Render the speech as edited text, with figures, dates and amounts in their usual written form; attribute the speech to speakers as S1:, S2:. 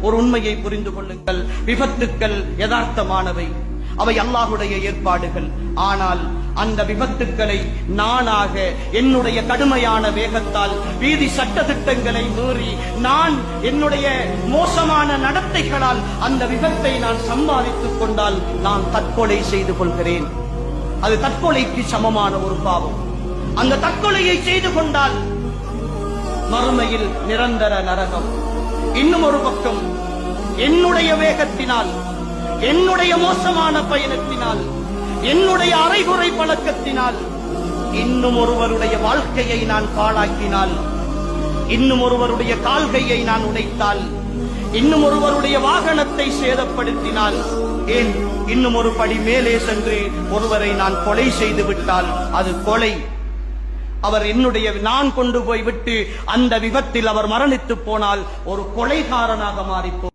S1: ஒரு உண்மையை புரிந்து கொள்ளுங்கள், விபத்துக்கள் யதார்த்தமானவை, அவை அல்லாஹுடைய ஏற்பாடுகள். ஆனால் அந்த விபத்துக்களை நானாக என்னுடைய கடுமையான வேகத்தால் வீதி சட்ட திட்டங்களை மீறி நான் என்னுடைய மோசமான நடத்தைகளால் அந்த விபத்தை நான் சம்பாதித்துக் கொண்டால் நான் தற்கொலை செய்து கொள்கிறேன். அது தற்கொலைக்கு சமமான ஒரு பாவம். அந்த தற்கொலையை செய்து கொண்டால் மறுமையில் நிரந்தர நரகம். இன்னும் ஒரு பக்கம் என்னுடைய வேகத்தினால், என்னுடைய மோசமான பயணத்தினால், என்னுடைய அரைகுறை பழக்கத்தினால் இன்னும் ஒருவருடைய வாழ்க்கையை நான் பாழாக்கினால், இன்னும் ஒருவருடைய கால்கையை நான் உடைத்தால், இன்னும் ஒருவருடைய வாகனத்தை சேதப்படுத்தினால், ஏன் இன்னும் ஒரு படி மேலே சென்று ஒருவரை நான் கொலை செய்து விட்டால் அது கொலை. அவர் நான் கொண்டு போய் விட்டு அந்த விபத்தில் அவர் மரணித்து போனால் ஒரு கொலைகாரனாக மாறிப்போம்.